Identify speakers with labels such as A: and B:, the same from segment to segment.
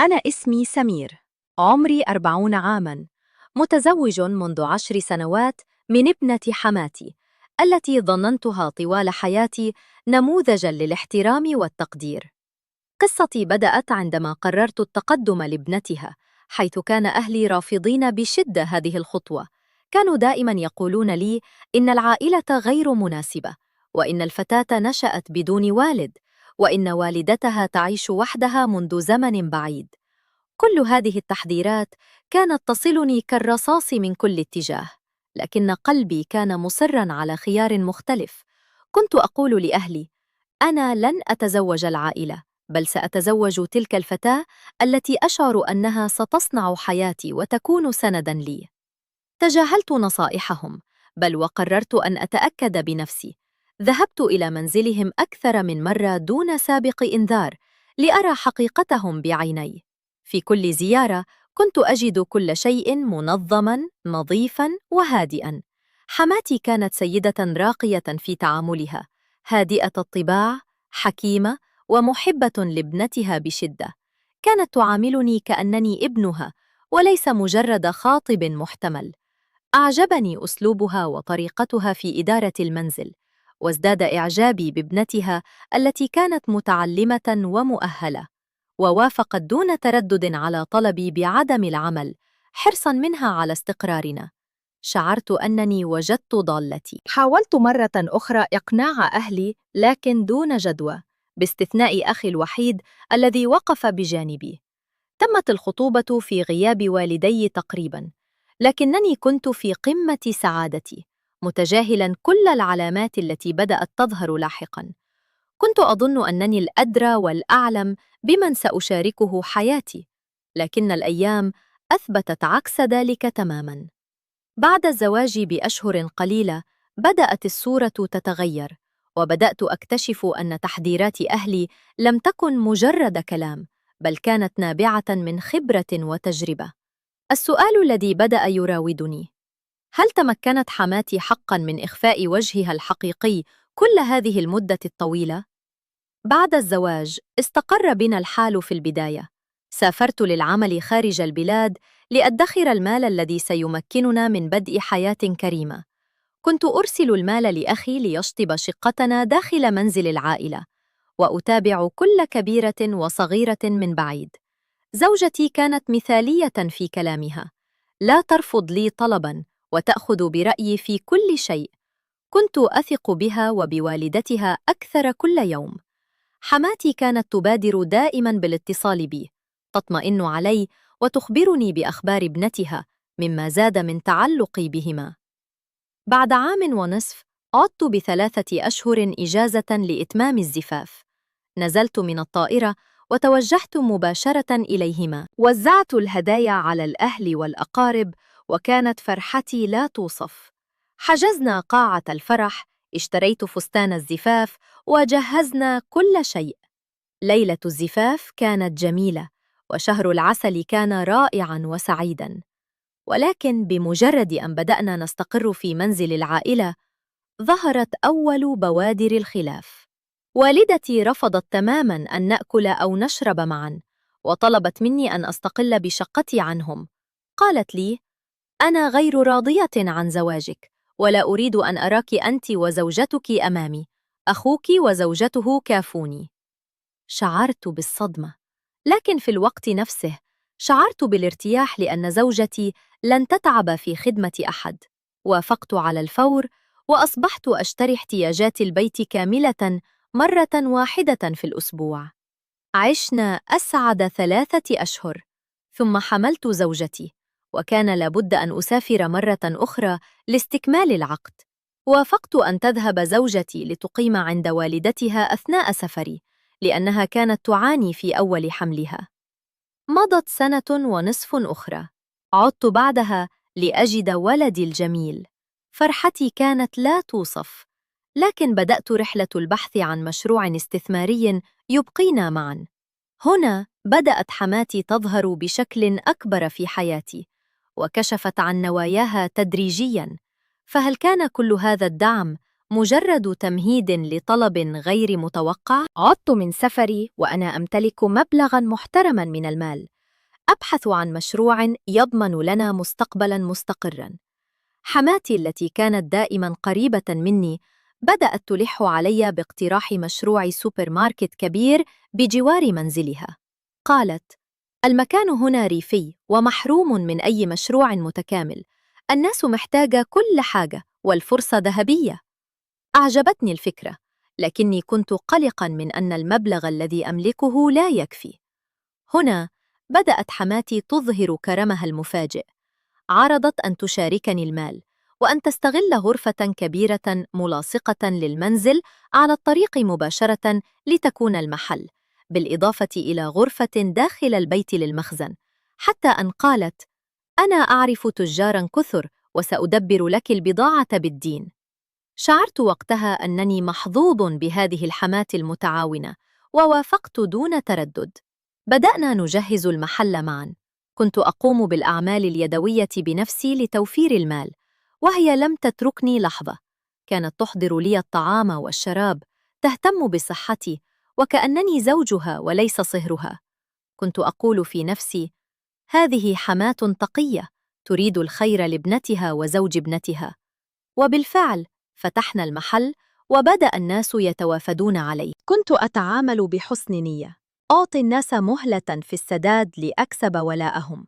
A: أنا اسمي سمير، عمري 40 عاماً، متزوج منذ 10 سنوات من ابنة حماتي، التي ظننتها طوال حياتي نموذجاً للاحترام والتقدير. قصتي بدأت عندما قررت التقدم لابنتها، حيث كان أهلي رافضين بشدة هذه الخطوة. كانوا دائماً يقولون لي إن العائلة غير مناسبة، وإن الفتاة نشأت بدون والد، وإن والدتها تعيش وحدها منذ زمن بعيد. كل هذه التحذيرات كانت تصلني كالرصاص من كل اتجاه، لكن قلبي كان مصراً على خيار مختلف. كنت أقول لأهلي: أنا لن أتزوج العائلة، بل سأتزوج تلك الفتاة التي أشعر أنها ستصنع حياتي وتكون سنداً لي. تجاهلت نصائحهم، بل وقررت أن أتأكد بنفسي. ذهبت إلى منزلهم أكثر من مرة دون سابق إنذار لأرى حقيقتهم بعيني. في كل زيارة كنت أجد كل شيء منظماً، نظيفاً وهادئاً. حماتي كانت سيدة راقية في تعاملها، هادئة الطباع، حكيمة ومحبة لابنتها بشدة. كانت تعاملني كأنني ابنها وليس مجرد خاطب محتمل. أعجبني أسلوبها وطريقتها في إدارة المنزل، وازداد إعجابي بابنتها التي كانت متعلمة ومؤهلة، ووافقت دون تردد على طلبي بعدم العمل، حرصاً منها على استقرارنا. شعرت أنني وجدت ضالتي. حاولت مرة أخرى إقناع أهلي، لكن دون جدوى، باستثناء أخي الوحيد الذي وقف بجانبي. تمت الخطوبة في غياب والدي تقريباً، لكنني كنت في قمة سعادتي، متجاهلاً كل العلامات التي بدأت تظهر لاحقاً. كنت أظن أنني الأدرى والأعلم بمن سأشاركه حياتي، لكن الأيام أثبتت عكس ذلك تماماً. بعد الزواج بأشهر قليلة بدأت الصورة تتغير، وبدأت أكتشف أن تحذيرات أهلي لم تكن مجرد كلام، بل كانت نابعة من خبرة وتجربة. السؤال الذي بدأ يراودني: هل تمكنت حماتي حقاً من إخفاء وجهها الحقيقي كل هذه المدة الطويلة؟ بعد الزواج استقر بنا الحال في البداية. سافرت للعمل خارج البلاد لأدخر المال الذي سيمكننا من بدء حياة كريمة. كنت أرسل المال لأخي ليشطب شقتنا داخل منزل العائلة، وأتابع كل كبيرة وصغيرة من بعيد. زوجتي كانت مثالية في كلامها، لا ترفض لي طلباً وتأخذ برأيي في كل شيء. كنت أثق بها وبوالدتها أكثر كل يوم. حماتي كانت تبادر دائماً بالاتصال بي، تطمئن علي وتخبرني بأخبار ابنتها، مما زاد من تعلقي بهما. بعد عام ونصف عدت ب3 أشهر إجازة لإتمام الزفاف. نزلت من الطائرة وتوجهت مباشرة إليهما. وزعت الهدايا على الأهل والأقارب، وكانت فرحتي لا توصف. حجزنا قاعة الفرح، اشتريت فستان الزفاف، وجهزنا كل شيء. ليلة الزفاف كانت جميلة، وشهر العسل كان رائعاً وسعيداً. ولكن بمجرد أن بدأنا نستقر في منزل العائلة، ظهرت أول بوادر الخلاف. والدتي رفضت تماماً أن نأكل أو نشرب معاً، وطلبت مني أن أستقل بشقتي عنهم. قالت لي: أنا غير راضية عن زواجك، ولا أريد أن أراك أنت وزوجتك أمامي. أخوك وزوجته كافوني. شعرت بالصدمة، لكن في الوقت نفسه شعرت بالارتياح، لأن زوجتي لن تتعب في خدمة أحد. وافقت على الفور، وأصبحت أشتري احتياجات البيت كاملة مرة واحدة في الأسبوع. عشنا أسعد 3 أشهر، ثم حملت زوجتي، وكان لابد أن أسافر مرة أخرى لاستكمال العقد. وافقت أن تذهب زوجتي لتقيم عند والدتها أثناء سفري، لأنها كانت تعاني في أول حملها. مضت 1.5 سنة أخرى. عدت بعدها لأجد ولدي الجميل. فرحتي كانت لا توصف، لكن بدأت رحلة البحث عن مشروع استثماري يبقينا معاً. هنا بدأت حماتي تظهر بشكل أكبر في حياتي، وكشفت عن نواياها تدريجياً. فهل كان كل هذا الدعم مجرد تمهيد لطلب غير متوقع؟ عدت من سفري وأنا أمتلك مبلغاً محترماً من المال، أبحث عن مشروع يضمن لنا مستقبلاً مستقراً. حماتي التي كانت دائماً قريبة مني بدأت تلح علي باقتراح مشروع سوبر ماركت كبير بجوار منزلها. قالت: المكان هنا ريفي ومحروم من أي مشروع متكامل، الناس محتاجة كل حاجة والفرصة ذهبية. أعجبتني الفكرة، لكني كنت قلقاً من أن المبلغ الذي أملكه لا يكفي. هنا بدأت حماتي تظهر كرمها المفاجئ. عرضت أن تشاركني المال وأن تستغل غرفة كبيرة ملاصقة للمنزل على الطريق مباشرة لتكون المحل، بالإضافة إلى غرفة داخل البيت للمخزن، حتى أن قالت: أنا أعرف تجاراً كثر وسأدبر لك البضاعة بالدين. شعرت وقتها أنني محظوظ بهذه الحماة المتعاونة، ووافقت دون تردد. بدأنا نجهز المحل معاً. كنت أقوم بالأعمال اليدوية بنفسي لتوفير المال، وهي لم تتركني لحظة. كانت تحضر لي الطعام والشراب، تهتم بصحتي، وكأنني زوجها وليس صهرها. كنت أقول في نفسي: هذه حماة تقية تريد الخير لابنتها وزوج ابنتها. وبالفعل فتحنا المحل وبدأ الناس يتوافدون عليه. كنت أتعامل بحسن نية، أعطي الناس مهلة في السداد لأكسب ولاءهم.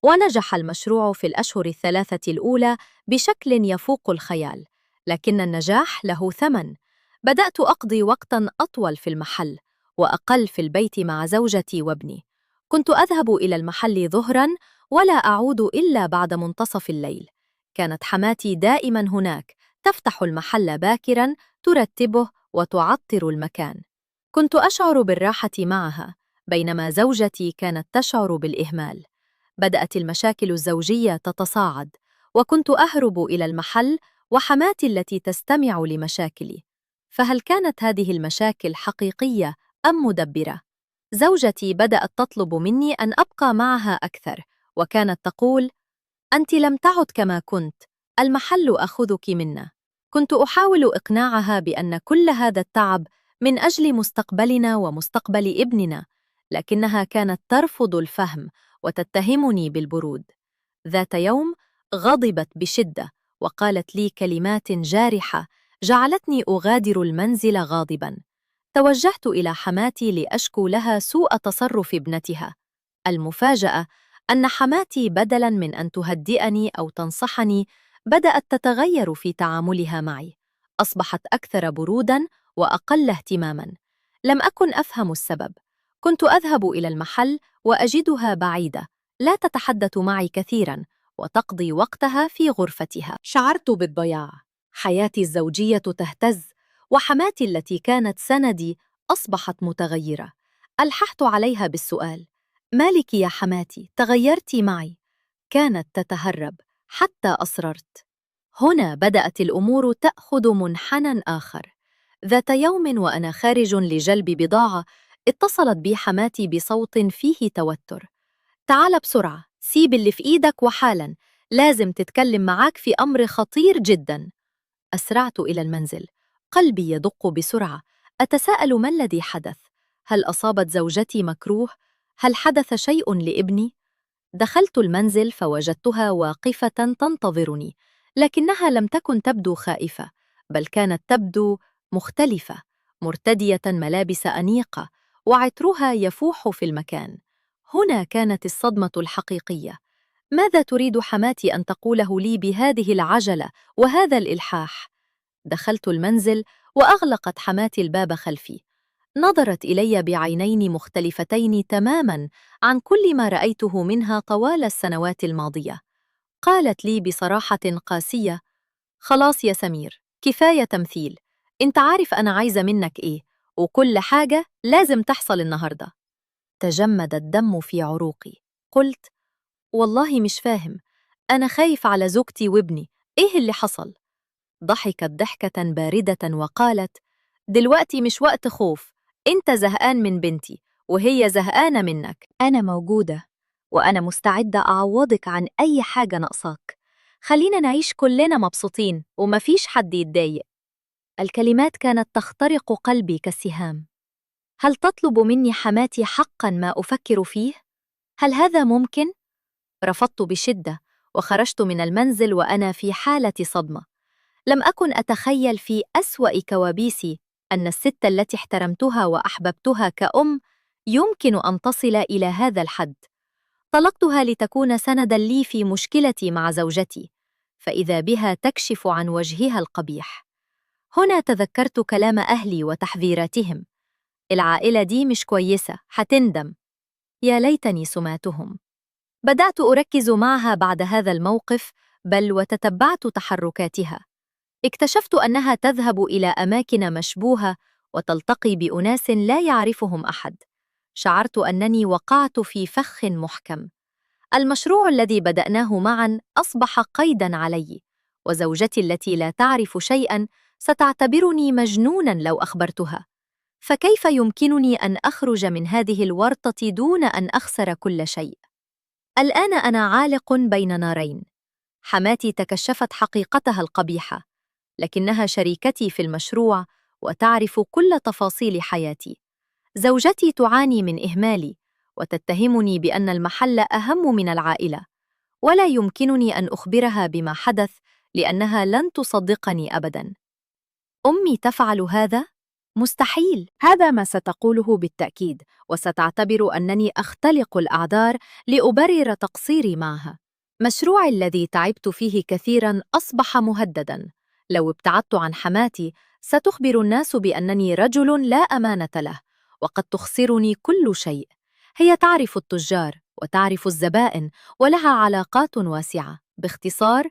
A: ونجح المشروع في الأشهر الثلاثة الأولى بشكل يفوق الخيال، لكن النجاح له ثمن. بدأت أقضي وقتاً أطول في المحل وأقل في البيت مع زوجتي وابني. كنت أذهب إلى المحل ظهراً ولا أعود إلا بعد منتصف الليل. كانت حماتي دائماً هناك، تفتح المحل باكراً، ترتبه وتعطر المكان. كنت أشعر بالراحة معها، بينما زوجتي كانت تشعر بالإهمال. بدأت المشاكل الزوجية تتصاعد، وكنت أهرب إلى المحل وحماتي التي تستمع لمشاكلي. فهل كانت هذه المشاكل حقيقية أم مدبرة؟ زوجتي بدأت تطلب مني أن أبقى معها أكثر، وكانت تقول: أنت لم تعد كما كنت، المحل أخذك منا. كنت أحاول إقناعها بأن كل هذا التعب من أجل مستقبلنا ومستقبل ابننا، لكنها كانت ترفض الفهم وتتهمني بالبرود. ذات يوم غضبت بشدة وقالت لي كلمات جارحة جعلتني أغادر المنزل غاضباً. توجهت إلى حماتي لأشكو لها سوء تصرف ابنتها. المفاجأة أن حماتي بدلاً من أن تهدئني أو تنصحني، بدأت تتغير في تعاملها معي. أصبحت أكثر بروداً وأقل اهتماماً. لم أكن أفهم السبب. كنت أذهب إلى المحل وأجدها بعيدة، لا تتحدث معي كثيراً، وتقضي وقتها في غرفتها. شعرت بالضياع. حياتي الزوجية تهتز، وحماتي التي كانت سندي أصبحت متغيرة. ألححت عليها بالسؤال: مالك يا حماتي؟ تغيرتِ معي. كانت تتهرب، حتى أصررت. هنا بدأت الأمور تأخذ منحنى آخر. ذات يوم وأنا خارج لجلب بضاعة، اتصلت بي حماتي بصوت فيه توتر: تعال بسرعة، سيب اللي في إيدك وحالا، لازم تتكلم معاك في أمر خطير جدا. أسرعت إلى المنزل، قلبي يدق بسرعة، أتساءل ما الذي حدث؟ هل أصابت زوجتي مكروه؟ هل حدث شيء لابني؟ دخلت المنزل فوجدتها واقفة تنتظرني، لكنها لم تكن تبدو خائفة، بل كانت تبدو مختلفة، مرتدية ملابس أنيقة، وعطرها يفوح في المكان. هنا كانت الصدمة الحقيقية. ماذا تريد حماتي أن تقوله لي بهذه العجلة وهذا الإلحاح؟ دخلت المنزل وأغلقت حماتي الباب خلفي. نظرت إلي بعينين مختلفتين تماماً عن كل ما رأيته منها طوال السنوات الماضية. قالت لي بصراحة قاسية: خلاص يا سمير، كفاية تمثيل. انت عارف أنا عايزة منك إيه، وكل حاجة لازم تحصل النهاردة. تجمد الدم في عروقي. قلت: والله مش فاهم، أنا خايف على زوجتي وابني، إيه اللي حصل؟ ضحكت ضحكة باردة وقالت: دلوقتي مش وقت خوف، انت زهقان من بنتي وهي زهقانة منك. أنا موجودة، وأنا مستعدة أعوضك عن أي حاجة ناقصاك. خلينا نعيش كلنا مبسوطين ومفيش حد يتضايق. الكلمات كانت تخترق قلبي كالسهام. هل تطلب مني حماتي حقا ما أفكر فيه؟ هل هذا ممكن؟ رفضت بشدة وخرجت من المنزل وأنا في حالة صدمة. لم أكن أتخيل في أسوأ كوابيسي أن الست التي احترمتها وأحببتها كأم يمكن أن تصل إلى هذا الحد. طلقتها لتكون سنداً لي في مشكلتي مع زوجتي، فإذا بها تكشف عن وجهها القبيح. هنا تذكرت كلام أهلي وتحذيراتهم: العائلة دي مش كويسة، حتندم. يا ليتني سمعتهم. بدأت أركز معها بعد هذا الموقف، بل وتتبعت تحركاتها. اكتشفت أنها تذهب إلى أماكن مشبوهة وتلتقي بأناس لا يعرفهم أحد. شعرت أنني وقعت في فخ محكم. المشروع الذي بدأناه معاً أصبح قيداً علي، وزوجتي التي لا تعرف شيئاً ستعتبرني مجنوناً لو أخبرتها. فكيف يمكنني أن أخرج من هذه الورطة دون أن أخسر كل شيء؟ الآن أنا عالق بين نارين. حماتي تكشفت حقيقتها القبيحة، لكنها شريكتي في المشروع وتعرف كل تفاصيل حياتي. زوجتي تعاني من إهمالي وتتهمني بأن المحل أهم من العائلة، ولا يمكنني أن أخبرها بما حدث لأنها لن تصدقني أبداً. أمي تفعل هذا؟ مستحيل. هذا ما ستقوله بالتأكيد، وستعتبر أنني أختلق الأعذار لأبرر تقصيري معها. مشروعي الذي تعبت فيه كثيراً أصبح مهدداً. لو ابتعدت عن حماتي ستخبر الناس بأنني رجل لا أمانة له، وقد تخسرني كل شيء. هي تعرف التجار وتعرف الزبائن ولها علاقات واسعة. باختصار،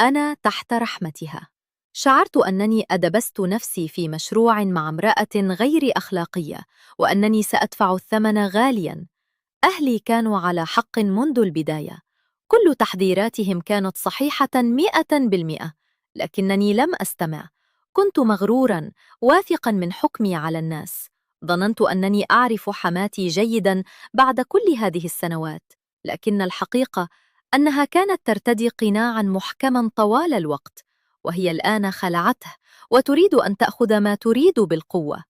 A: أنا تحت رحمتها. شعرت أنني أدبست نفسي في مشروع مع امرأة غير أخلاقية، وأنني سأدفع الثمن غالياً. أهلي كانوا على حق منذ البداية. كل تحذيراتهم كانت صحيحة 100%، لكنني لم أستمع. كنت مغروراً، واثقاً من حكمي على الناس. ظننت أنني أعرف حماتي جيداً بعد كل هذه السنوات، لكن الحقيقة أنها كانت ترتدي قناعاً محكماً طوال الوقت، وهي الآن خلعته وتريد أن تأخذ ما تريد بالقوة.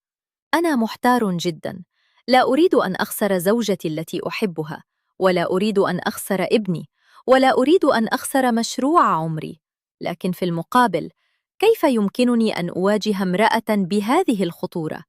A: أنا محتار جداً. لا أريد أن أخسر زوجتي التي أحبها، ولا أريد أن أخسر ابني، ولا أريد أن أخسر مشروع عمري. لكن في المقابل، كيف يمكنني أن أواجه امرأة بهذه الخطورة؟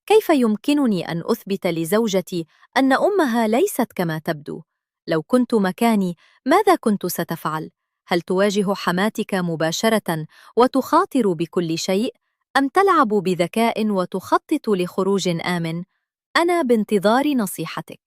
A: كيف يمكنني أن أثبت لزوجتي أن أمها ليست كما تبدو؟ لو كنت مكاني، ماذا كنت ستفعل؟ هل تواجه حماتك مباشرة وتخاطر بكل شيء؟ أم تلعب بذكاء وتخطط لخروج آمن؟ أنا بانتظار نصيحتك.